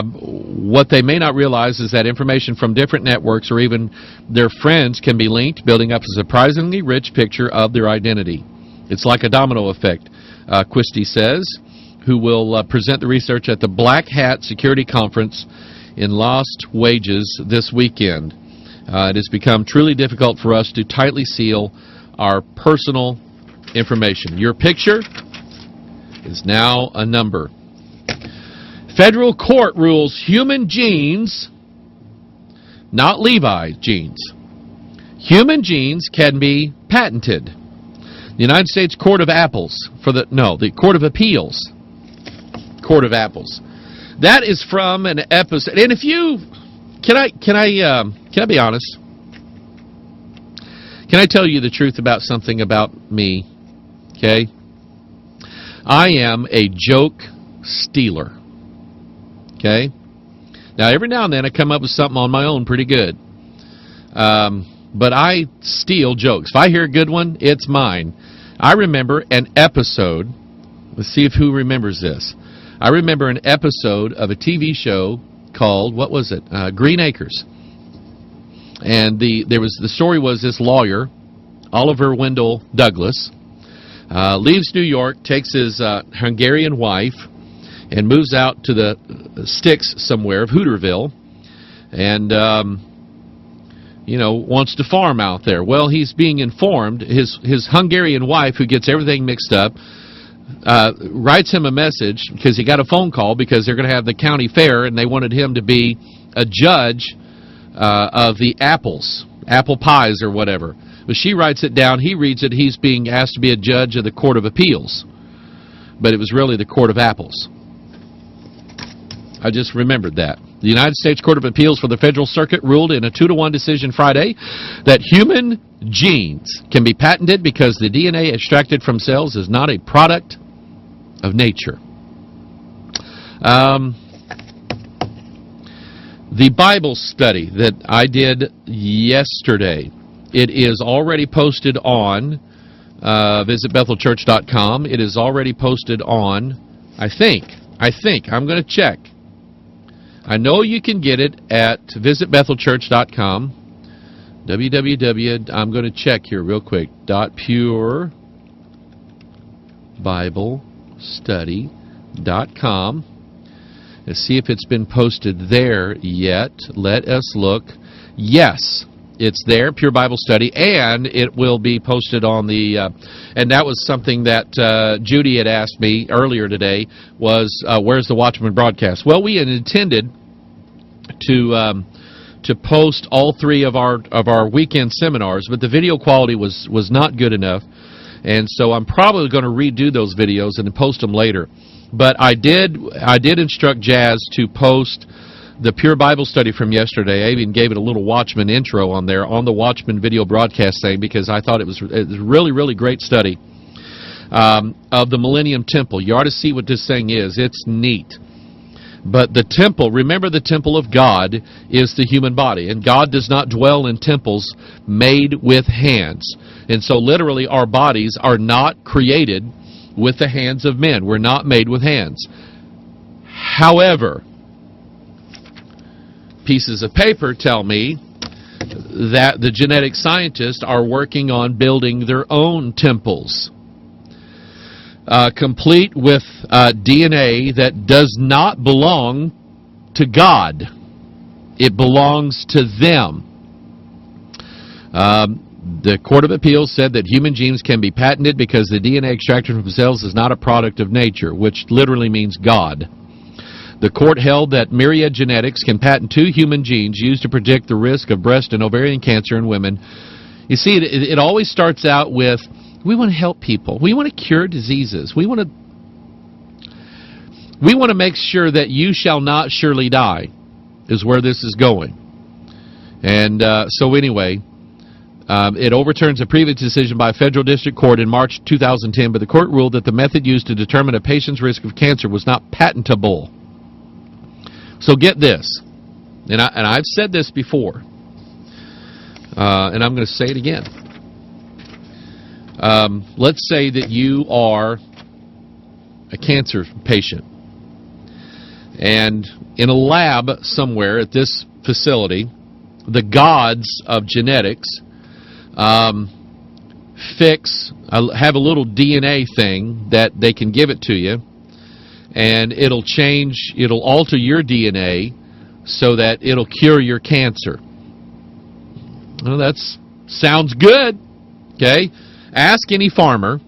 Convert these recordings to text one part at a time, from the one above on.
What they may not realize is that information from different networks or even their friends can be linked, building up a surprisingly rich picture of their identity. It's like a domino effect, Christie says, who will present the research at the Black Hat Security Conference in Lost Wages this weekend. It has become truly difficult for us to tightly seal our personal information. Your picture is now a number. Federal court rules human genes, not Levi's genes, human genes can be patented. The United States Court of Apples, the Court of Appeals, Court of Apples. That is from an episode. And if you, can I be honest? Can I tell you the truth about something about me? Okay? I am a joke stealer. Okay? Now, every now and then I come up with something on my own pretty good. But I steal jokes. If I hear a good one, it's mine. I remember an episode. Let's see if who remembers this. I remember an episode of a TV show called, what was it? Green Acres. And the story was this lawyer, Oliver Wendell Douglas, leaves New York, takes his Hungarian wife, and moves out to the sticks somewhere of Hooterville, and wants to farm out there. Well, he's being informed. His Hungarian wife, who gets everything mixed up, writes him a message because he got a phone call because they're going to have the county fair, and they wanted him to be a judge of the apple pies or whatever. But she writes it down. He reads it. He's being asked to be a judge of the Court of Appeals. But it was really the Court of Apples. I just remembered that. The United States Court of Appeals for the Federal Circuit ruled in a 2-to-1 decision Friday that human genes can be patented because the DNA extracted from cells is not a product of nature. The Bible study that I did yesterday, it is already posted on visitbethelchurch.com. It is already posted on, I think, I'm going to check. I know you can get it at visitbethelchurch.com. I'm going to check here real quick. purebiblestudy.com. Let's see if it's been posted there yet. Let us look. Yes, it's there, Pure Bible Study, and it will be posted on the, and that was something that Judy had asked me earlier today, was where's the Watchman broadcast? Well, we had intended to post all 3 of our weekend seminars, but the video quality was not good enough, and so I'm probably going to redo those videos and post them later. But I did instruct Jazz to post the Pure Bible Study from yesterday. I even gave it a little Watchman intro on there, on the Watchman video broadcast thing, because I thought it was a really, really great study of the Millennium Temple. You ought to see what this thing is. It's neat. But the temple, remember, the temple of God is the human body, and God does not dwell in temples made with hands. And so literally our bodies are not created with the hands of men. We're not made with hands. However, pieces of paper tell me that the genetic scientists are working on building their own temples, complete with DNA that does not belong to God. It belongs to them. The Court of Appeals said that human genes can be patented because the DNA extracted from cells is not a product of nature, which literally means God. The court held that Myriad Genetics can patent 2 human genes used to predict the risk of breast and ovarian cancer in women. You see, it always starts out with, we want to help people. We want to cure diseases. We want to make sure that you shall not surely die, is where this is going. And so anyway, it overturns a previous decision by a federal district court in March 2010, but the court ruled that the method used to determine a patient's risk of cancer was not patentable. So get this, and I've said this before, and I'm going to say it again. Let's say that you are a cancer patient, And in a lab somewhere at this facility, the gods of genetics have a little DNA thing that they can give it to you, and it'll alter your DNA so that it'll cure your cancer. Well, that sounds good. Okay? Ask any farmer,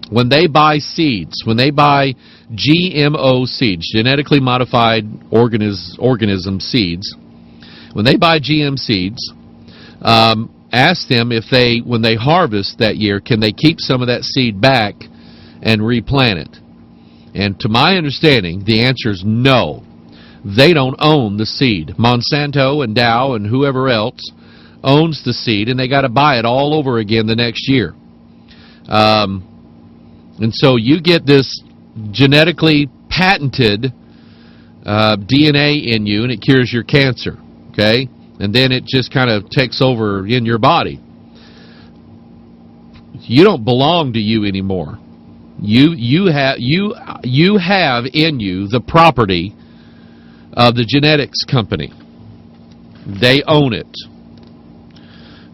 when they buy seeds, when they buy GMO seeds, genetically modified organism seeds, when they buy GM seeds, ask them if when they harvest that year, can they keep some of that seed back and replant it? And to my understanding, the answer is no. They don't own the seed. Monsanto and Dow and whoever else owns the seed, and they got to buy it all over again the next year. And so you get this genetically patented DNA in you, and it cures your cancer. Okay? And then it just kind of takes over in your body. You don't belong to you anymore. You have in you the property of the genetics company. They own it.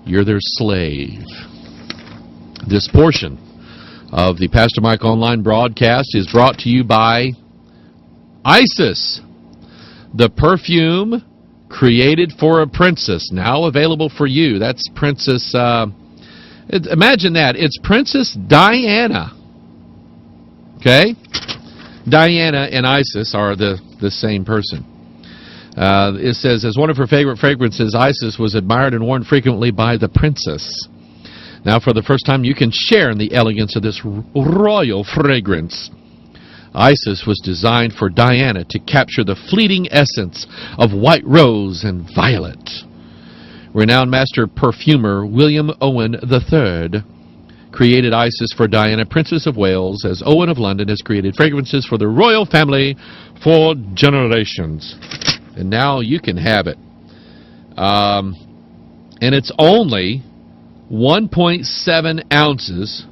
You're their slave. This portion of the Pastor Mike Online broadcast is brought to you by Isis, the perfume created for a princess, now available for you. That's Princess, imagine that. It's Princess Diana. Okay? Diana and Isis are the same person. It says, as one of her favorite fragrances, Isis was admired and worn frequently by the princess. Now, for the first time, you can share in the elegance of this royal fragrance. Isis was designed for Diana to capture the fleeting essence of white rose and violet. Renowned master perfumer William Owen III created Isis for Diana, Princess of Wales, as Owen of London has created fragrances for the royal family for generations. And now you can have it. And it's only 1.7 ounces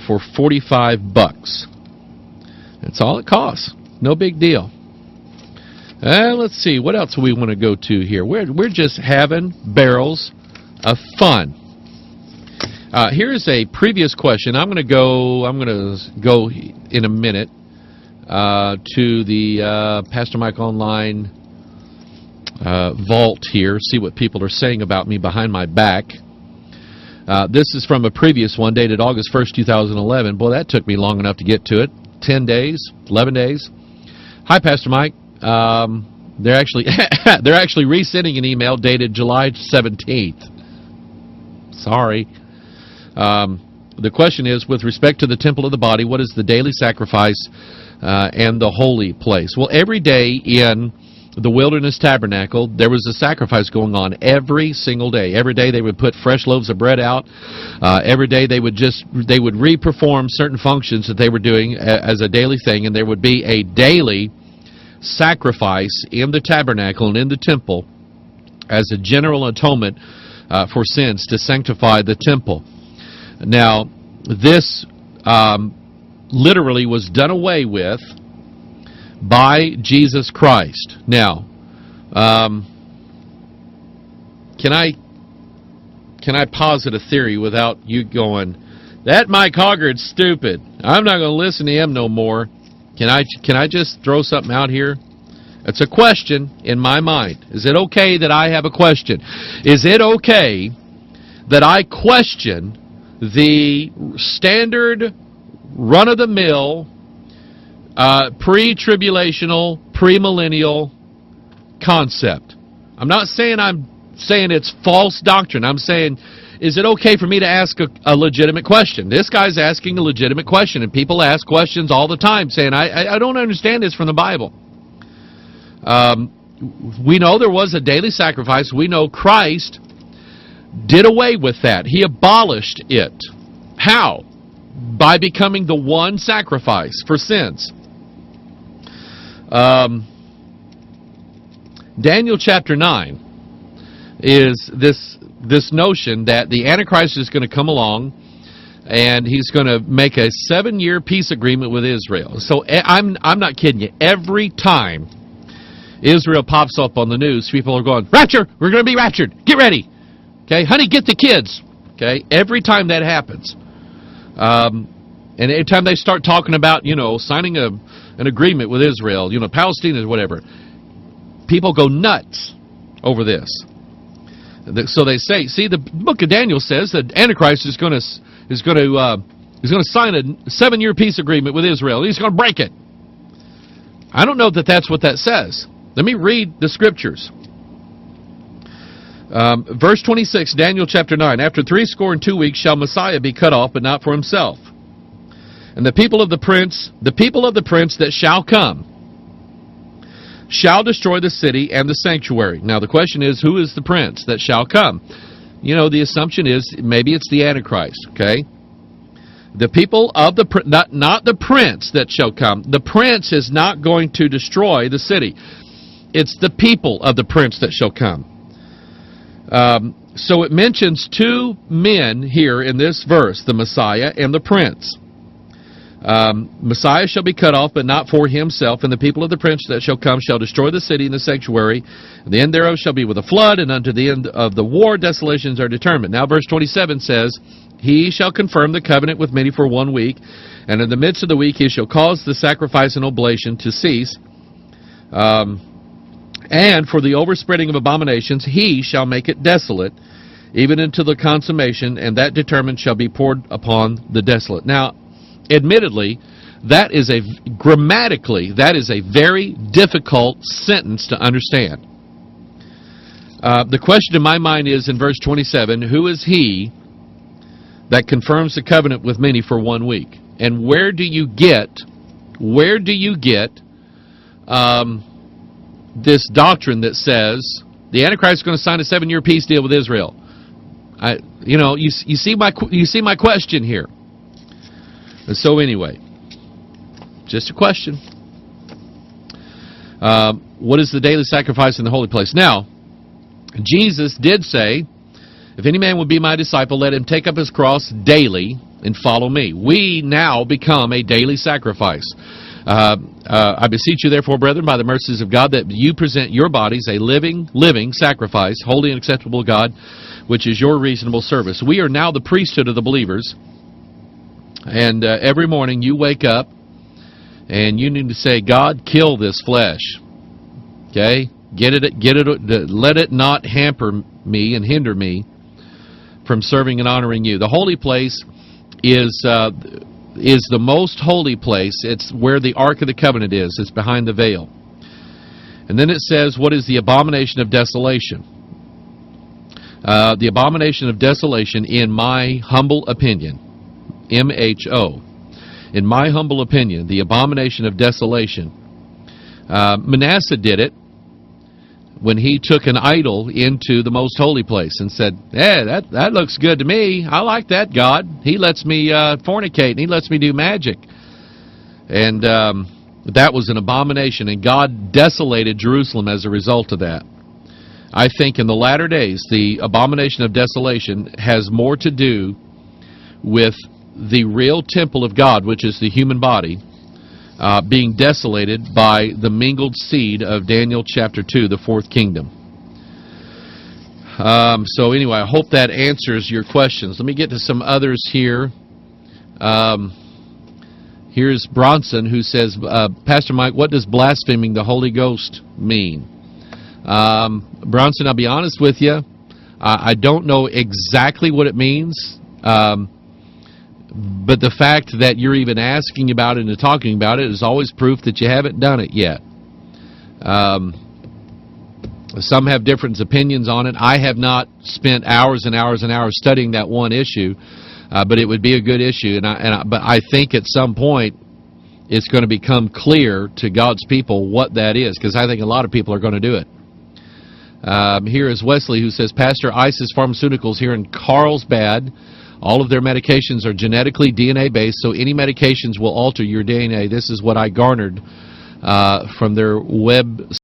for $45. That's all it costs. No big deal. Let's see, what else we want to go to here? We're just having barrels of fun. Here's a previous question. I'm going to go in a minute to the Pastor Mike Online vault here, see what people are saying about me behind my back. This is from a previous one dated August 1st, 2011. Boy, that took me long enough to get to it. 10 days, 11 days. Hi, Pastor Mike. They're actually resending an email dated July 17th. Sorry. The question is, with respect to the temple of the body, what is the daily sacrifice and the holy place? Well, every day in the Wilderness Tabernacle, there was a sacrifice going on every single day. Every day they would put fresh loaves of bread out. Every day they would re-perform certain functions that they were doing as a daily thing, and there would be a daily sacrifice in the tabernacle and in the temple as a general atonement for sins to sanctify the temple. Now, this literally was done away with by Jesus Christ. Now, can I posit a theory without you going, that Mike Hoggard's stupid, I'm not going to listen to him no more? Can I just throw something out here? It's a question in my mind. Is it okay that I have a question? Is it okay that I question the standard run-of-the-mill pre-tribulational, premillennial concept? I'm not saying it's false doctrine. I'm saying, is it okay for me to ask a legitimate question? This guy's asking a legitimate question, and people ask questions all the time saying, I don't understand this from the Bible. We know there was a daily sacrifice. We know Christ did away with that. He abolished it. How? By becoming the one sacrifice for sins. Daniel chapter 9 is this notion that the Antichrist is going to come along and he's going to make a 7-year peace agreement with Israel. So I'm not kidding you. Every time Israel pops up on the news, people are going, rapture, we're going to be raptured, get ready. Okay, honey, get the kids. Okay, every time that happens. And every time they start talking about, signing an agreement with Israel, Palestine or whatever, people go nuts over this. So they say, see, the book of Daniel says that Antichrist is going to sign a 7-year peace agreement with Israel. He's going to break it. I don't know that that's what that says. Let me read the scriptures. Verse 26, Daniel chapter 9. After 62 weeks shall Messiah be cut off, but not for himself. And the people of the prince that shall come, shall destroy the city and the sanctuary. Now the question is, who is the prince that shall come? The assumption is maybe it's the Antichrist, okay? The people of not the prince that shall come. The prince is not going to destroy the city. It's the people of the prince that shall come. So it mentions 2 men here in this verse, the Messiah and the prince. Messiah shall be cut off, but not for himself, and the people of the prince that shall come shall destroy the city and the sanctuary. And the end thereof shall be with a flood, and unto the end of the war desolations are determined. Now verse 27 says, he shall confirm the covenant with many for 1 week, and in the midst of the week he shall cause the sacrifice and oblation to cease. And for the overspreading of abominations he shall make it desolate, even unto the consummation, and that determined shall be poured upon the desolate. Now, admittedly, grammatically, that is a very difficult sentence to understand. The question in my mind is, in verse 27, who is he that confirms the covenant with many for 1 week? And where do you get this doctrine that says the Antichrist is going to sign a 7-year peace deal with Israel? You see my question here. And so anyway, just a question. What is the daily sacrifice in the holy place? Now, Jesus did say, if any man would be my disciple, let him take up his cross daily and follow me. We now become a daily sacrifice. I beseech you, therefore, brethren, by the mercies of God, that you present your bodies a living sacrifice, holy and acceptable to God, which is your reasonable service. We are now the priesthood of the believers. And every morning you wake up and you need to say, God, kill this flesh. Okay? Let it not hamper me and hinder me from serving and honoring you. The holy place is the most holy place. It's where the Ark of the Covenant is. It's behind the veil. And then it says, what is the abomination of desolation? The abomination of desolation, in my humble opinion, M-H-O, in my humble opinion, the abomination of desolation. Manasseh did it when he took an idol into the most holy place and said, hey, that looks good to me. I like that God. He lets me fornicate, and he lets me do magic. And that was an abomination, and God desolated Jerusalem as a result of that. I think in the latter days, the abomination of desolation has more to do with the real temple of God, which is the human body, being desolated by the mingled seed of Daniel chapter 2, the 4th kingdom. So anyway, I hope that answers your questions. Let me get to some others here. Here's Bronson, who says, Pastor Mike, what does blaspheming the Holy Ghost mean? Bronson, I'll be honest with you, I don't know exactly what it means. But the fact that you're even asking about it and talking about it is always proof that you haven't done it yet. Some have different opinions on it. I have not spent hours and hours and hours studying that one issue, but it would be a good issue. But I think at some point it's going to become clear to God's people what that is, because I think a lot of people are going to do it. Here is Wesley, who says, Pastor, ISIS Pharmaceuticals here in Carlsbad, all of their medications are genetically DNA-based, so any medications will alter your DNA. This is what I garnered from their web